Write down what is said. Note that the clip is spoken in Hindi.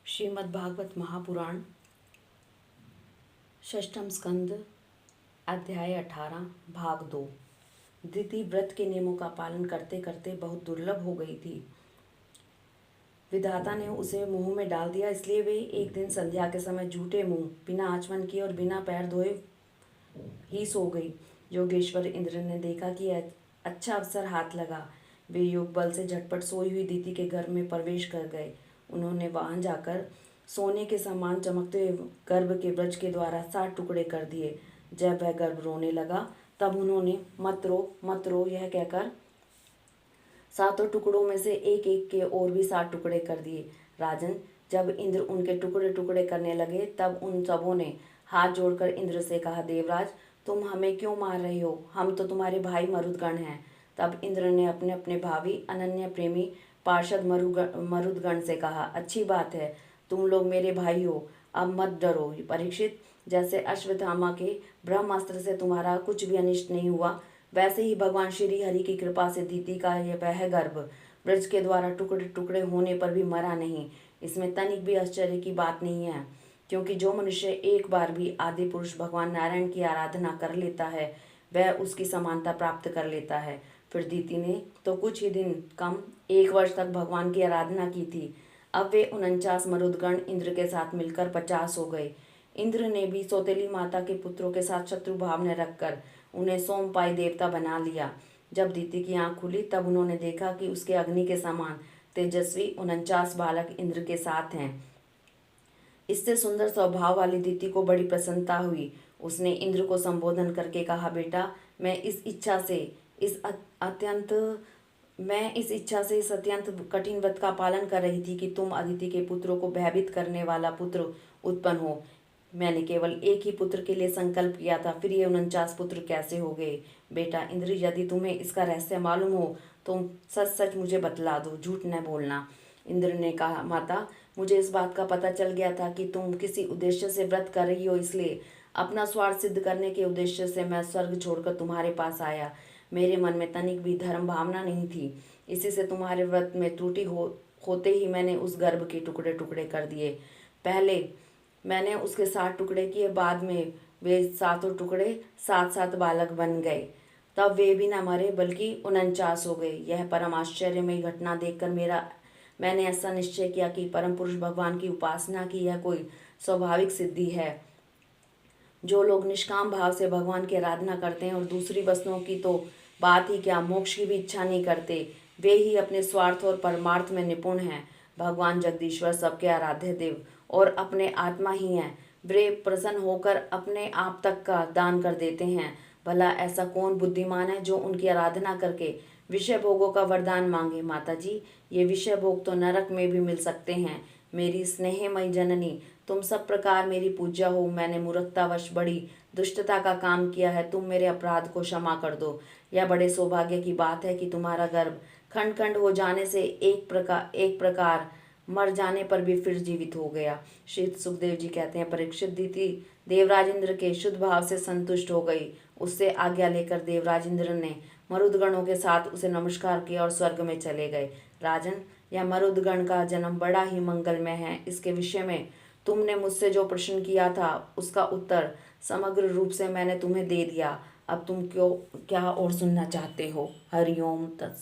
श्रीमद्भागवत महापुराण षष्ठम स्कंद अध्याय 18 भाग 2। दिति व्रत के नियमों का पालन करते करते बहुत दुर्लभ हो गई थी। विधाता ने उसे मुंह में डाल दिया, इसलिए वे एक दिन संध्या के समय झूठे मुंह बिना आचमन किए और बिना पैर धोए ही सो गई। योगेश्वर इंद्र ने देखा कि अच्छा अवसर हाथ लगा। वे योग बल से झटपट सोई हुई दिति के घर में प्रवेश कर गए। उन्होंने वहां जाकर सोने के समान चमकते हुए गर्भ के ब्रज के द्वारा 7 टुकड़े कर दिए। जब वह गर्भ रोने लगा तब उन्होंने मत रो यह कहकर 7 टुकड़ों में से एक एक के और भी 7 टुकड़े कर दिए। राजन, जब इंद्र उनके टुकड़े टुकड़े करने लगे तब उन सबों ने हाथ जोड़कर इंद्र से कहा, देवराज, तुम हमें क्यों मार रहे हो? हम तो तुम्हारे भाई मरुदगण हैं। तब इंद्र ने अपने अपने भावी अनन्य प्रेमी पार्षद मरुदगण से कहा, अच्छी बात है, तुम लोग मेरे भाई हो, अब मत डरो। परीक्षित, जैसे अश्वत्थामा के ब्रह्मास्त्र से तुम्हारा कुछ भी अनिष्ट नहीं हुआ, वैसे ही भगवान श्री हरि की कृपा से दिति का यह वह गर्भ ब्रज के द्वारा टुकड़े टुकड़े होने पर भी मरा नहीं। इसमें तनिक भी आश्चर्य की बात नहीं है, क्योंकि जो मनुष्य एक बार भी आदि पुरुष भगवान नारायण की आराधना कर लेता है वह उसकी समानता प्राप्त कर लेता है। फिर दिति ने तो कुछ ही दिन कम 1 वर्ष तक भगवान की आराधना की थी। अब वे 49 मरुदगण इंद्र के साथ मिलकर 50 हो गए। इंद्र ने भी सौतेली माता के पुत्रों के साथ शत्रु भावना रखकर उन्हें सोमपाई देवता बना लिया। जब दिति की आंख खुली तब उन्होंने देखा कि उसके अग्नि के समान तेजस्वी 49 बालक इंद्र के साथ हैं। इससे सुंदर स्वभाव वाली दिति को बड़ी प्रसन्नता हुई। उसने इंद्र को संबोधन करके कहा, बेटा, मैं इस इच्छा से इस अत्यंत कठिन व्रत का पालन कर रही थी कि तुम अदिति के पुत्रों को भयभीत करने वाला पुत्र उत्पन्न हो। मैंने केवल एक ही पुत्र के लिए संकल्प किया था, फिर ये 49 पुत्र कैसे हो गए? बेटा इंद्र, यदि तुम्हें इसका रहस्य मालूम हो तो सच सच मुझे बतला दो, झूठ न बोलना। इंद्र ने कहा, माता, मुझे इस बात का पता चल गया था कि तुम किसी उद्देश्य से व्रत कर रही हो, इसलिए अपना स्वार्थ सिद्ध करने के उद्देश्य से मैं स्वर्ग छोड़कर तुम्हारे पास आया। मेरे मन में तनिक भी धर्म भावना नहीं थी। इसी से तुम्हारे व्रत में त्रुटि होते ही मैंने उस गर्भ के टुकड़े टुकड़े कर दिए। पहले मैंने उसके 7 टुकड़े किए, बाद में वे 7 टुकड़े 7 बालक बन गए। तब वे भी न मरे बल्कि 49 हो गए। यह परम आश्चर्यमयी घटना देखकर मैंने ऐसा निश्चय किया कि परम पुरुष भगवान की उपासना की यह कोई स्वाभाविक सिद्धि है। जो लोग निष्काम भाव से भगवान की आराधना करते हैं और दूसरी वस्तुओं की तो बात ही क्या, मोक्ष की भी इच्छा नहीं करते, वे ही अपने स्वार्थ और परमार्थ में निपुण हैं। भगवान जगदीश्वर सबके आराध्य देव और अपने आत्मा ही हैं। वे प्रसन्न होकर अपने आप तक का दान कर देते हैं। भला ऐसा कौन बुद्धिमान है जो उनकी आराधना करके विषय भोगों का वरदान मांगे? माता जी, ये विषय भोग तो नरक में भी मिल सकते हैं। मेरी स्नेहमयी जननी, तुम सब प्रकार मेरी पूज्य हो। मैंने मूर्खतावश बड़ी दुष्टता का काम किया है, तुम मेरे अपराध को क्षमा कर दो। यह बड़े सौभाग्य की बात है कि तुम्हारा गर्भ खंड खंड हो जाने से एक प्रकार मर जाने पर भी फिर जीवित हो गया। श्री सुखदेव जी कहते हैं, परीक्षित, दिति देवराज इंद्र के शुद्ध भाव से संतुष्ट हो गई। उससे आज्ञा लेकर देवराज इंद्र ने मरुदगणों के साथ उसे नमस्कार किया और स्वर्ग में चले गए। राजन, यह मरुदगण का जन्म बड़ा ही मंगलमय है। इसके विषय में तुमने मुझसे जो प्रश्न किया था उसका उत्तर समग्र रूप से मैंने तुम्हें दे दिया। अब तुम क्या और सुनना चाहते हो? हरिओम तत्सत।